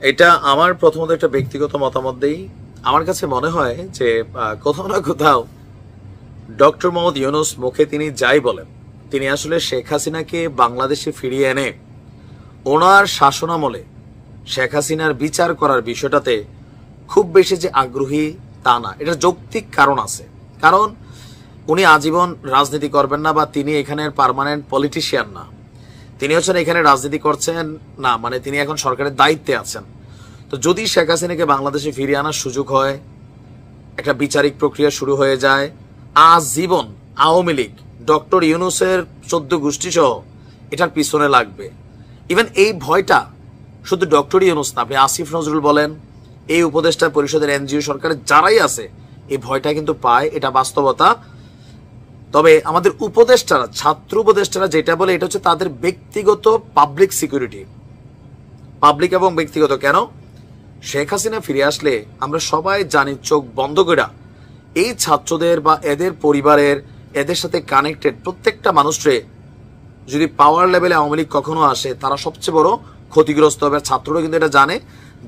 এটা আমার প্রথমত একটা ব্যক্তিগত মতামত দেই। আমার কাছে মনে হয় যে কোথাও না কোথাও ডক্টর মোহাম্মদ ইউনূস মুখে তিনি যাই বলেন, তিনি আসলে শেখ হাসিনাকে বাংলাদেশে ফিরিয়ে এনে ওনার শাসনামলে শেখ হাসিনার বিচার করার বিষয়টাতে খুব বেশি যে আগ্রহী তা না। এটা যৌক্তিক কারণ আছে। কারণ উনি আজীবন রাজনীতি করবেন না, বা তিনি এখানের পার্মানেন্ট পলিটিশিয়ান না। তিনি হচ্ছেন এখানে রাজনীতি করছেন না, মানে তিনি এখন সরকারের দায়িত্বে আছেন। তো যদি শেখ হাসিনাকে বাংলাদেশে ফিরিয়ে আনার সুযোগ হয়, একটা বিচারিক প্রক্রিয়া শুরু হয়ে যায়, আজীবন আওয়ামী লীগ ডক্টর ইউনূসের 14 গোষ্ঠী সহ এটার পিছনে লাগবে। ইভেন এই ভয়টা শুধু ডক্টর ইউনূস না, আপনি আসিফ নজরুল বলেন, এই উপদেষ্টা পরিষদের এনজিও সরকারের যারাই আছে, এই ভয়টা কিন্তু পায়, এটা বাস্তবতা। তবে আমাদের উপদেষ্টারা, ছাত্র উপদেষ্টারা যেটা বলে, এটা হচ্ছে তাদের ব্যক্তিগত পাবলিক সিকিউরিটি। পাবলিক এবং ব্যক্তিগত কেন? শেখ হাসিনা ফিরে আসলে আমরা সবাই জানি, চোখ বন্ধ করে এই ছাত্রদের বা এদের পরিবারের, এদের সাথে কানেক্টেড প্রত্যেকটা মানুষরে যদি পাওয়ার লেভেলে আওয়ামী লীগ কখনো আসে, তারা সবচেয়ে বড় ক্ষতিগ্রস্ত হবে। ছাত্ররা কিন্তু এটা জানে,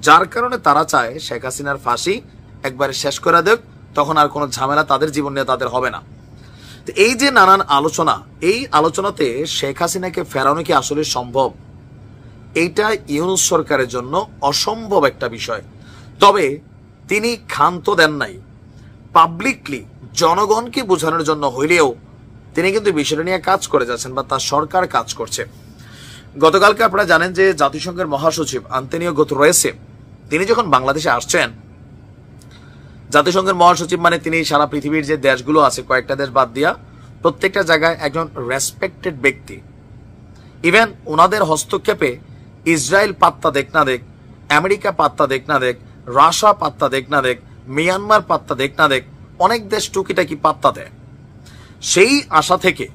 যার কারণে তারা চায় শেখ হাসিনার ফাঁসি একবারে শেষ করে দেখ, তখন আর কোনো ঝামেলা তাদের জীবন নিয়ে তাদের হবে না। এই যে নানান আলোচনা, এই আলোচনাতে শেখ হাসিনাকে ফেরানো কি আসলে সম্ভব? এইটা ইউনূস সরকারের জন্য অসম্ভব একটা বিষয়। তবে তিনি ক্ষান্ত দেন নাই, পাবলিকলি জনগণকে বোঝানোর জন্য হইলেও তিনি কিন্তু বিষয়টা নিয়ে কাজ করে যাচ্ছেন, বা তার সরকার কাজ করছে। গতকালকে আপনারা জানেন যে জাতিসংঘের মহাসচিব আন্তোনিও গুতেরেস তিনি যখন বাংলাদেশে আসছেন, জাতিসংঘের মহাসচিব মানে তিনি সারা পৃথিবীর যে দেশগুলো আছে, কয়েকটা দেশ বাদ দিয়া প্রত্যেকটা জায়গায় একজন রেসপেক্টেড ব্যক্তি। ইভেন ওনাদের হস্তক্ষেপে ইসরায়েল পাত্তা দেখ না দেখ, আমেরিকা পাত্তা দেখ না দেখ, রাশিয়া পাত্তা দেখ না দেখ, মিয়ানমার পাত্তা দেখ না দেখ, অনেক দেশ টুকিটাকি পাত্তা দেয়। সেই আশা থেকে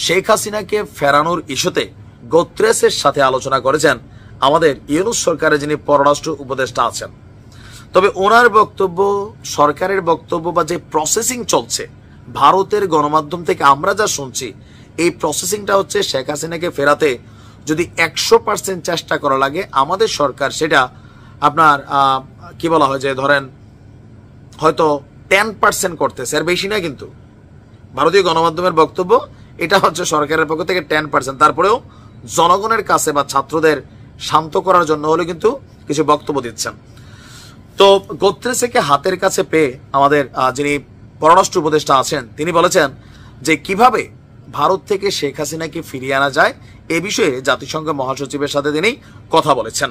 শেখ হাসিনাকে ফেরানোর ইস্যুতে গুতেরেসের সাথে আলোচনা করেছেন আমাদের ইউনূস সরকারের যিনি পররাষ্ট্র উপদেষ্টা আছেন। তবে ওনার বক্তব্য, সরকারের বক্তব্য বা যে প্রসেসিং চলছে ভারতের গণমাধ্যম থেকে আমরা যা শুনছি, এই প্রসেসিংটা হচ্ছে শেখ হাসিনাকে ফেরাতে যদি 100% চেষ্টা করা লাগে, আমাদের সরকার সেটা আপনার কি বলা হয় যে ধরেন হয়তো 10% করতেছে, আর বেশি না। কিন্তু ভারতীয় গণমাধ্যমের বক্তব্য এটা হচ্ছে সরকারের পক্ষ থেকে 10%। তারপরেও জনগণের কাছে বা ছাত্রদের শান্ত করার জন্য হলে কিন্তু কিছু বক্তব্য দিচ্ছেন। তো গুতেরেসকে হাতের কাছে পেয়ে আমাদের যিনি পররাষ্ট্র উপদেষ্টা আছেন, তিনি বলেছেন যে কিভাবে ভারত থেকে শেখ হাসিনাকে ফিরিয়ে আনা যায়, এ বিষয়ে জাতিসংঘ মহাসচিবের সাথে তিনি কথা বলেছেন।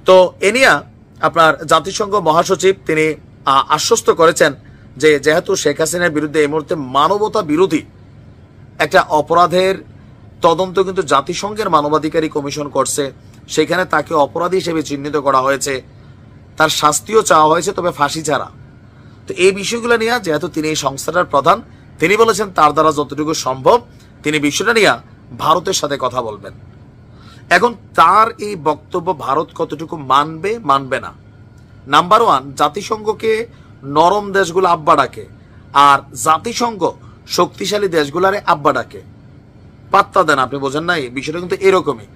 তো এ নিয়ে আপনার জাতিসংঘ মহাসচিব তিনি আশ্বস্ত করেছেন যে যেহেতু শেখ হাসিনার বিরুদ্ধে এই মুহূর্তে মানবতা বিরোধী একটা অপরাধের তদন্ত কিন্তু জাতিসংঘের মানবাধিকারী কমিশন করছে, সেখানে তাকে অপরাধী হিসেবে চিহ্নিত করা হয়েছে, তার শাস্তিও চাওয়া হয়েছে, তবে ফাঁসি ছাড়া। তো এই বিষয়গুলো নিয়ে যেহেতু তিনি এই সংস্থাটার প্রধান, তিনি বলেছেন তার দ্বারা যতটুকু সম্ভব তিনি বিষয়টা নিয়ে ভারতের সাথে কথা বলবেন। এখন তার এই বক্তব্য ভারত কতটুকু মানবে মানবে না, নাম্বার ওয়ান, জাতিসংঘকে নরম দেশগুলো আব্বা ডাকে, আর জাতিসংঘ শক্তিশালী দেশগুলারে আব্বা ডাকে, পাত্তা দেন। আপনি বোঝেন না, এই বিষয়টা কিন্তু এরকমই।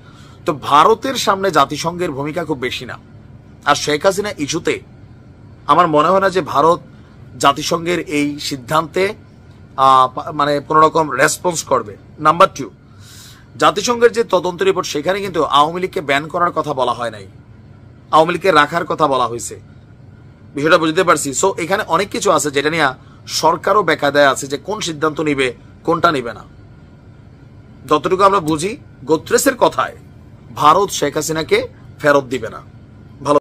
তো ভারতের সামনে জাতিসংঘের ভূমিকা খুব বেশি না। আর শেখ হাসিনা ইস্যুতে আমার মনে হয় না যে ভারত জাতিসংঘের এই সিদ্ধান্তে মানে কোন রকম রেসপন্স করবে। নাম্বার টু, জাতিসংঘের যে তদন্ত রিপোর্ট, সেখানে কিন্তু আওয়ামী লীগকে ব্যান করার কথা বলা হয় নাই, আওয়ামী লীগকে রাখার কথা বলা হয়েছে। বিষয়টা বুঝতে পারছি। সো এখানে অনেক কিছু আছে যেটা নিয়ে সরকারও বেকায়দায় আছে যে কোন সিদ্ধান্ত নিবে, কোনটা নিবে না। যতটুকু আমরা বুঝি, গুতেরেসের কথায় ভারত শেখ হাসিনাকে ফেরত দিবে না।